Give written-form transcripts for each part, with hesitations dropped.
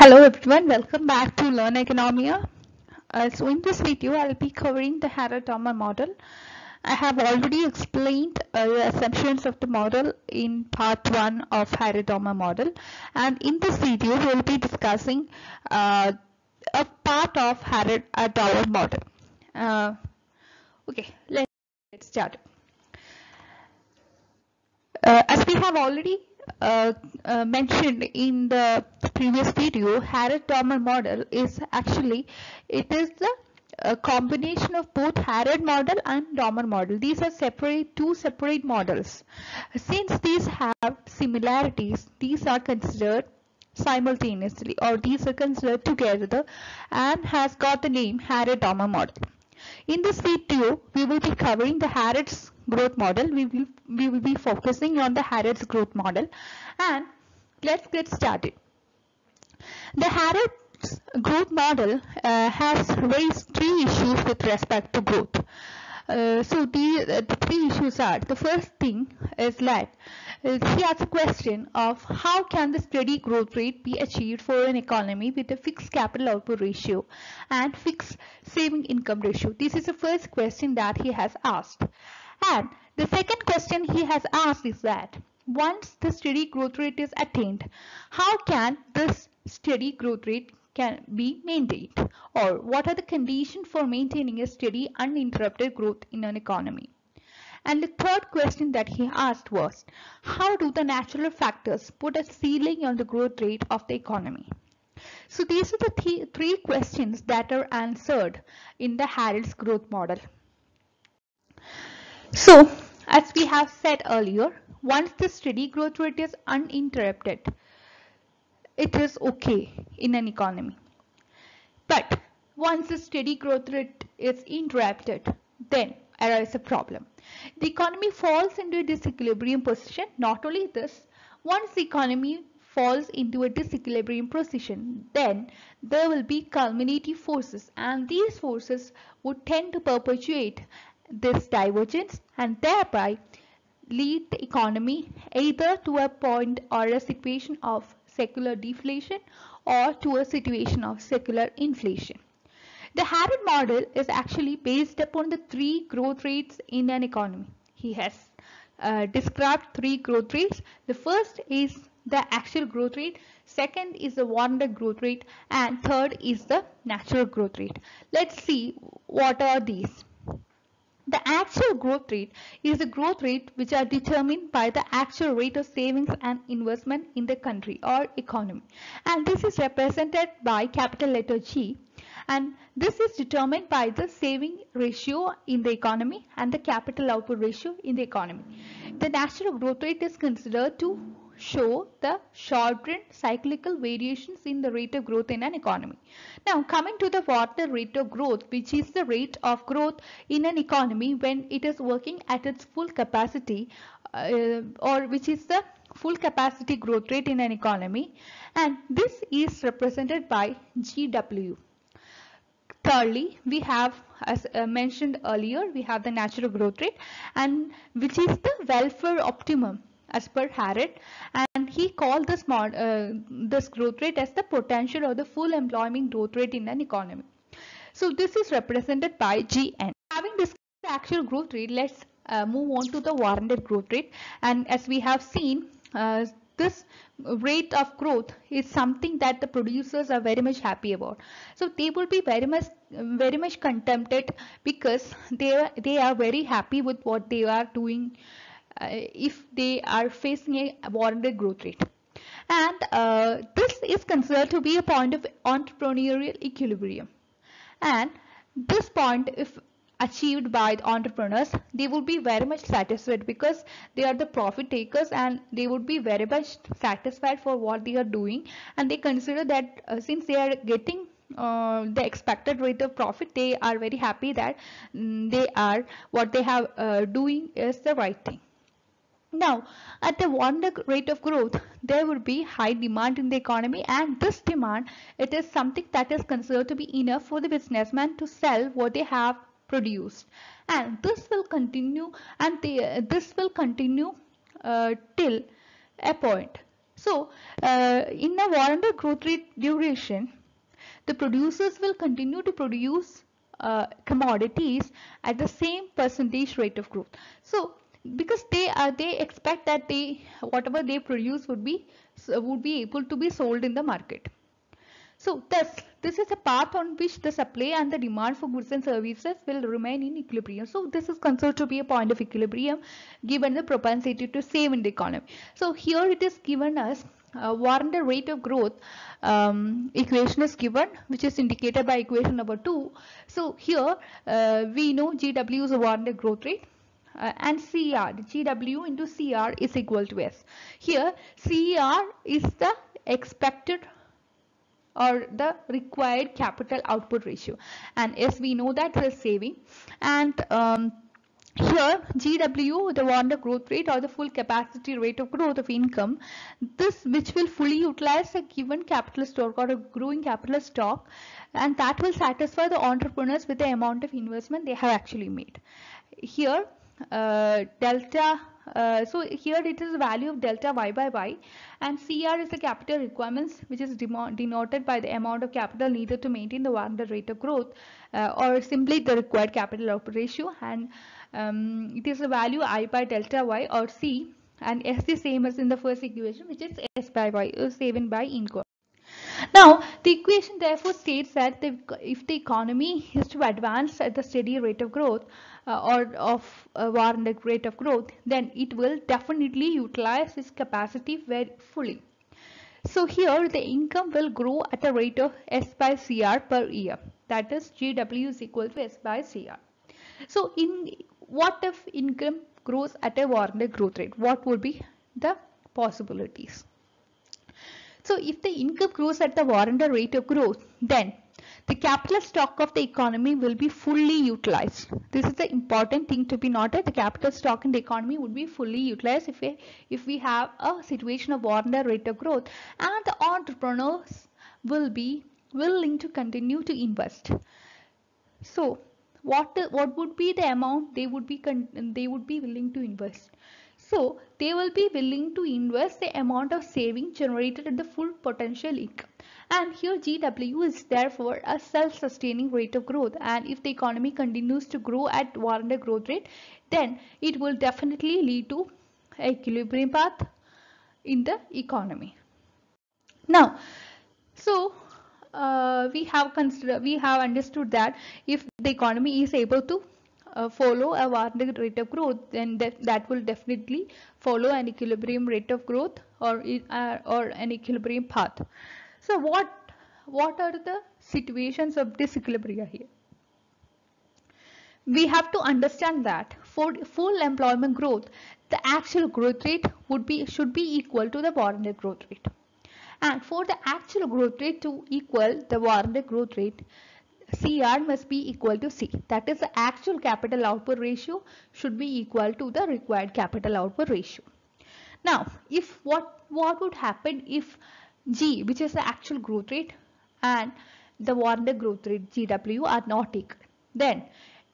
Hello everyone, welcome back to Learn Economia. So in this video, I'll be covering the Harrod-Domar model. I have already explained the assumptions of the model in part 1 of Harrod-Domar model, and in this video, we'll be discussing a part of Harrod-Domar model. Okay, let's get started. As we have already mentioned in the previous video, Harrod-Domar model is actually a combination of both Harrod model and Domar model. These are two separate models. Since these have similarities, these are considered simultaneously, or these are considered together and has got the name Harrod-Domar model. In this video, we will be covering the Harrod's growth model. We will be focusing on the Harrod's growth model, and let's get started. The Harrod's growth model has raised three issues with respect to growth. So the three issues are, the first thing is that he has a question of how can the steady growth rate be achieved for an economy with a fixed capital output ratio and fixed saving income ratio. This is the first question that he has asked. And the second question he has asked is that once the steady growth rate is attained, how can this steady growth rate can be maintained, or what are the conditions for maintaining a steady uninterrupted growth in an economy? And the third question that he asked was, how do the natural factors put a ceiling on the growth rate of the economy? So these are the three questions that are answered in the Harrod's growth model. So as we have said earlier, once the steady growth rate is uninterrupted, it is okay in an economy. But once the steady growth rate is interrupted, then arises a problem. The economy falls into a disequilibrium position. Not only this, once the economy falls into a disequilibrium position, then there will be culminative forces, and these forces would tend to perpetuate this divergence and thereby lead the economy either to a point or a situation of secular deflation or to a situation of secular inflation. The Harrod model is actually based upon the three growth rates in an economy. He has described three growth rates. The first is the actual growth rate, second is the warranted growth rate, and third is the natural growth rate. Let's see what are these. The actual growth rate is the growth rate which are determined by the actual rate of savings and investment in the country or economy, and this is represented by capital letter G, and this is determined by the saving ratio in the economy and the capital output ratio in the economy. The natural growth rate is considered to show the short-run cyclical variations in the rate of growth in an economy. Now coming to the warranted rate of growth, which is the rate of growth in an economy when it is working at its full capacity, or which is the full capacity growth rate in an economy, and this is represented by GW. Thirdly, we have, as mentioned earlier, we have the natural growth rate, and which is the welfare optimum as per Harrod, and he called this growth rate as the potential or the full employment growth rate in an economy. So this is represented by GN. Having discussed the actual growth rate, let's move on to the warranted growth rate, and as we have seen, this rate of growth is something that the producers are very much happy about. So they will be very much contented because they are very happy with what they are doing if they are facing a warranted growth rate. And this is considered to be a point of entrepreneurial equilibrium. And this point, if achieved by the entrepreneurs, they would be very much satisfied because they are the profit takers and they would be very much satisfied for what they are doing, and they consider that since they are getting the expected rate of profit, they are very happy that what they have doing is the right thing. Now, at the warranted rate of growth, there will be high demand in the economy, and this demand, it is something that is considered to be enough for the businessman to sell what they have produced, and this will continue, and this will continue till a point. So in a warranted growth rate duration, the producers will continue to produce commodities at the same percentage rate of growth. So because they expect that whatever they produce would be able to be sold in the market. So thus, this is a path on which the supply and the demand for goods and services will remain in equilibrium. So this is considered to be a point of equilibrium given the propensity to save in the economy. So here it is given as warranted rate of growth equation is given, which is indicated by equation number 2. So here we know GW is a warranted growth rate. And CR, GW into CR is equal to S. Here CR is the expected or the required capital output ratio, and as we know that is saving, and here GW, the warranted growth rate or the full capacity rate of growth of income, this which will fully utilize a given capital stock or a growing capital stock, and that will satisfy the entrepreneurs with the amount of investment they have actually made. Here delta, so here it is the value of delta y by y, and CR is the capital requirements, which is denoted by the amount of capital needed to maintain the warranted rate of growth, or simply the required capital output ratio, and it is the value I by delta y or C, and S is same as in the first equation, which is S by y, is given by income. Now, the equation therefore states that if the economy is to advance at the steady rate of growth or of warranted rate of growth, then it will definitely utilize its capacity very fully. So here the income will grow at a rate of S by CR per year. That is GW is equal to S by CR. So what if income grows at a warranted growth rate? What would be the possibilities? So if the income grows at the warranted rate of growth, then the capital stock of the economy will be fully utilized. This is the important thing to be noted. The capital stock in the economy would be fully utilized if we have a situation of warranted rate of growth, and the entrepreneurs will be willing to continue to invest. So what would be the amount they would be willing to invest? So they will be willing to invest the amount of saving generated at the full potential income. And here GW is therefore a self-sustaining rate of growth, and if the economy continues to grow at warranted growth rate, then it will definitely lead to an equilibrium path in the economy. Now, so we have understood that if the economy is able to follow a warranted rate of growth, then that will definitely follow an equilibrium rate of growth or an equilibrium path. So what are the situations of disequilibrium here? We have to understand that for full employment growth, the actual growth rate should be equal to the warranted growth rate. And for the actual growth rate to equal the warranted growth rate, CR must be equal to C. That is, the actual capital output ratio should be equal to the required capital output ratio. Now, if what would happen if G, which is the actual growth rate, and the warranted growth rate GW are not equal? Then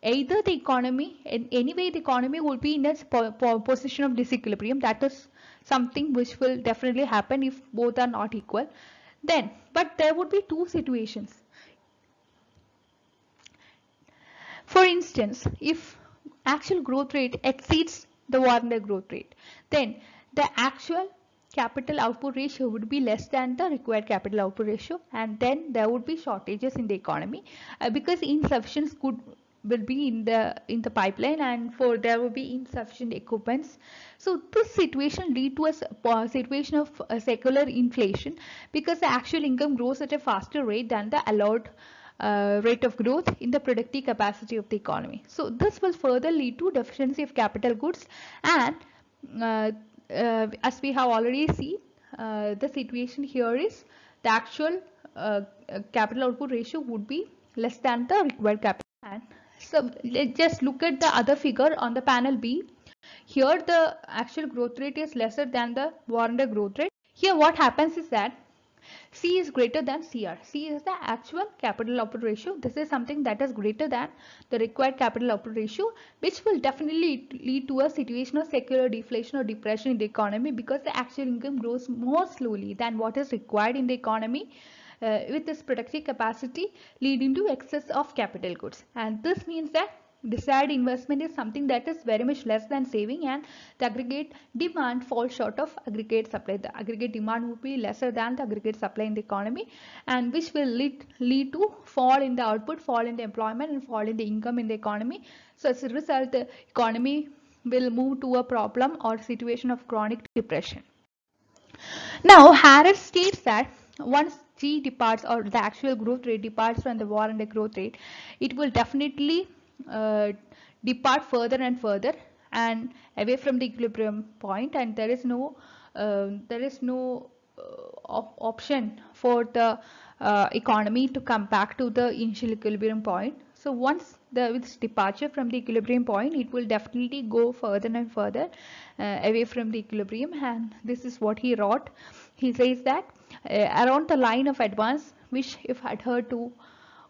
either the economy, in any way the economy will be in a position of disequilibrium. That is something which will definitely happen if both are not equal. Then, but there would be two situations. For instance, if actual growth rate exceeds the warranted growth rate, then the actual capital output ratio would be less than the required capital output ratio, and then there would be shortages in the economy because insufficient goods will be in the pipeline, and there will be insufficient equipments. So this situation lead to a situation of secular inflation, because the actual income grows at a faster rate than the allowed rate of growth in the productive capacity of the economy. So this will further lead to deficiency of capital goods, and as we have already seen, the situation here is the actual capital output ratio would be less than the required capital. And so let's just look at the other figure on the panel B. Here the actual growth rate is lesser than the warranted growth rate. Here what happens is that C is greater than CR. C is the actual capital output ratio. This is something that is greater than the required capital output ratio, which will definitely lead to a situation of secular deflation or depression in the economy, because the actual income grows more slowly than what is required in the economy, with this productive capacity leading to excess of capital goods. And this means that desired investment is something that is very much less than saving, and the aggregate demand falls short of aggregate supply. The aggregate demand would be lesser than the aggregate supply in the economy, and which will lead to fall in the output, fall in the employment, and fall in the income in the economy. So as a result, the economy will move to a problem or situation of chronic depression. Now, Harris states that once G departs, or the actual growth rate departs from the warranted growth rate, it will definitely uh, depart further and further and away from the equilibrium point, and there is no option for the economy to come back to the initial equilibrium point. So once with departure from the equilibrium point, it will definitely go further and further away from the equilibrium, and this is what he wrote. He says that around the line of advance, which if adhered to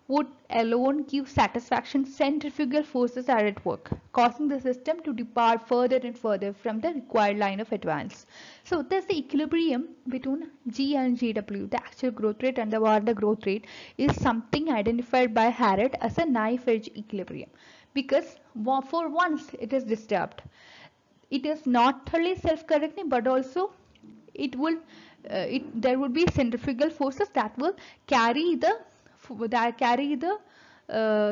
would alone give satisfaction, centrifugal forces are at work, causing the system to depart further and further from the required line of advance. So thus the equilibrium between G and GW, the actual growth rate and the Warner growth rate, is something identified by Harrod as a knife edge equilibrium, because for once it is disturbed, it is not only self-correcting, but also there would be centrifugal forces that will carry the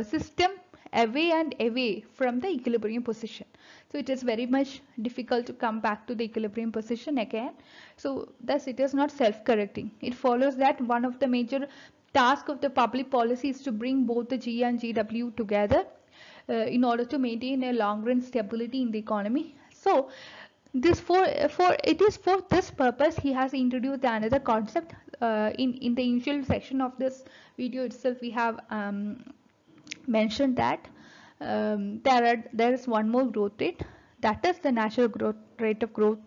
system away and away from the equilibrium position. So it is very much difficult to come back to the equilibrium position again. So thus it is not self-correcting. It follows that one of the major tasks of the public policy is to bring both the G and GW together in order to maintain a long-run stability in the economy. So this for this purpose he has introduced another concept. In the initial section of this video itself, we have mentioned that there is one more growth rate, that is the natural growth rate of growth,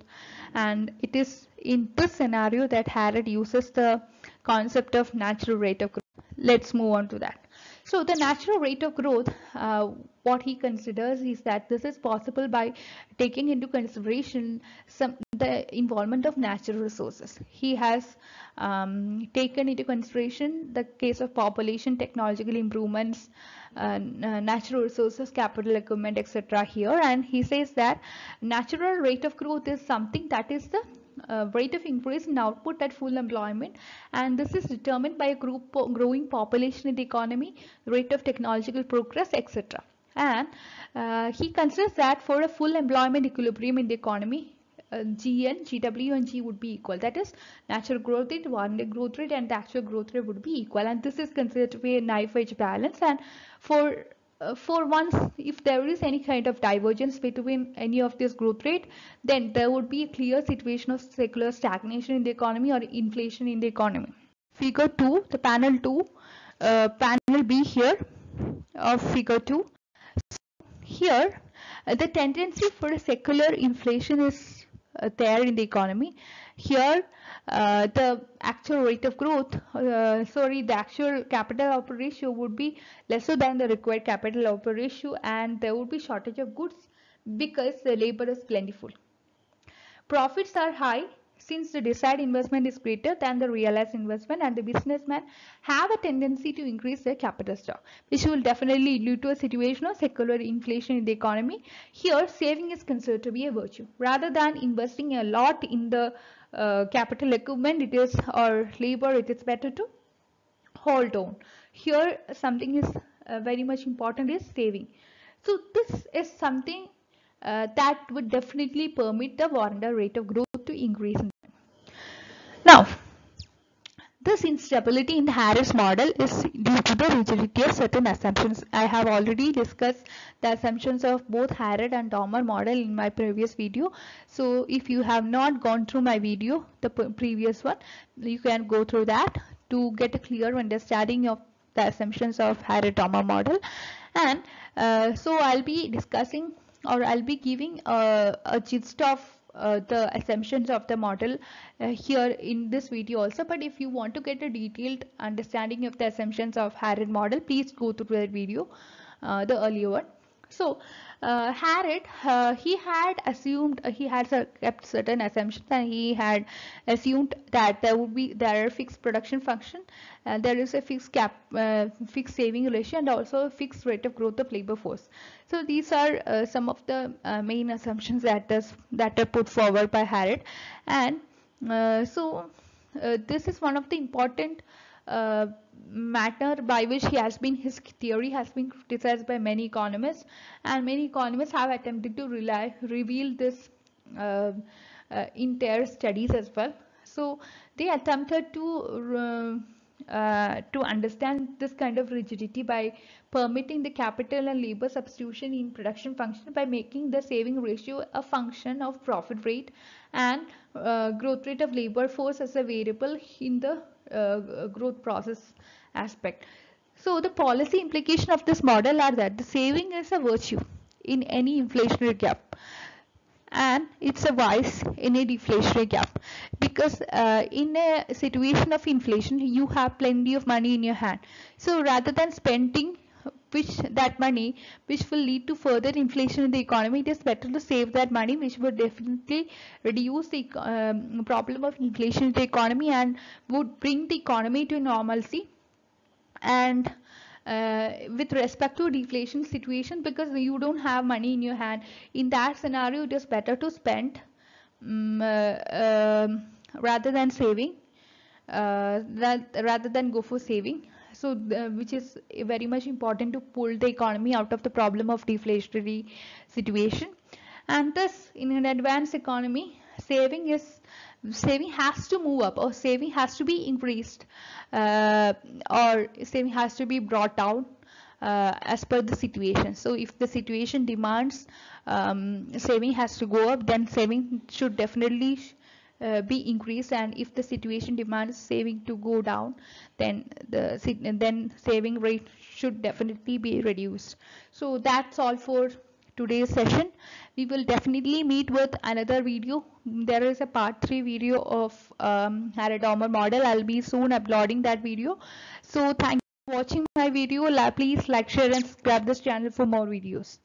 and it is in this scenario that Harrod uses the concept of natural rate of growth. Let's move on to that. So the natural rate of growth, what he considers is that this is possible by taking into consideration the involvement of natural resources. He has taken into consideration the case of population, technological improvements, natural resources, capital, equipment, etc. here, and he says that natural rate of growth is something that is the rate of increase in output at full employment, and this is determined by a growing population in the economy, rate of technological progress, etc. And he considers that for a full employment equilibrium in the economy, GN, GW and G would be equal. That is, natural growth rate, warranted growth rate, and the actual growth rate would be equal, and this is considered to be a knife edge balance. And for once, if there is any kind of divergence between any of this growth rate, then there would be a clear situation of secular stagnation in the economy or inflation in the economy. Figure 2, the panel 2, panel B here of figure 2. Here, the tendency for a secular inflation is there in the economy. Here, the actual rate of growth, the actual capital output ratio would be lesser than the required capital output ratio, and there would be shortage of goods because the labor is plentiful. Profits are high since the desired investment is greater than the realized investment, and the businessmen have a tendency to increase their capital stock, which will definitely lead to a situation of secular inflation in the economy. Here, saving is considered to be a virtue. Rather than investing a lot in the capital equipment, or labor, it is better to hold on. Here, something is very much important is saving. So this is something that would definitely permit the warranted rate of growth to increase. Now, this instability in the Harris model is due to the rigidity of certain assumptions. I have already discussed the assumptions of both Harrod and Dommer model in my previous video. So if you have not gone through my video, the previous one, you can go through that to get a clear understanding of the assumptions of Harrod-Dommer model. And so I'll be discussing, or I'll be giving a gist of the assumptions of the model here in this video also, but if you want to get a detailed understanding of the assumptions of Harrod model, please go through that video, the earlier one. So Harrod, he had assumed, kept certain assumptions, and he had assumed that there are fixed production function, there is a fixed saving ratio, and also a fixed rate of growth of labor force. So these are some of the main assumptions that are put forward by Harrod, and this is one of the important matter by which his theory has been criticized by many economists, and many economists have attempted to reveal this in their studies as well. So they attempted to understand this kind of rigidity by permitting the capital and labor substitution in production function by making the saving ratio a function of profit rate and growth rate of labor force as a variable in the growth process aspect. So the policy implication of this model are that the saving is a virtue in any inflationary gap, and it's a vice in a deflationary gap, because in a situation of inflation you have plenty of money in your hand. So rather than spending that money which will lead to further inflation in the economy, it is better to save that money, which would definitely reduce the problem of inflation in the economy and would bring the economy to normalcy. And with respect to deflation situation, because you don't have money in your hand, in that scenario it is better to spend rather than saving, rather than go for saving. So which is very much important to pull the economy out of the problem of deflationary situation. And thus in an advanced economy, saving has to move up, or saving has to be increased, or saving has to be brought down as per the situation. So if the situation demands saving has to go up, then saving should definitely be increased, and if the situation demands saving to go down, then saving rate should definitely be reduced. So that's all for today's session. We will definitely meet with another video. There is a part 3 video of Harrod-Domar model. I'll be soon uploading that video. So thank you for watching my video. Please like, share and subscribe this channel for more videos.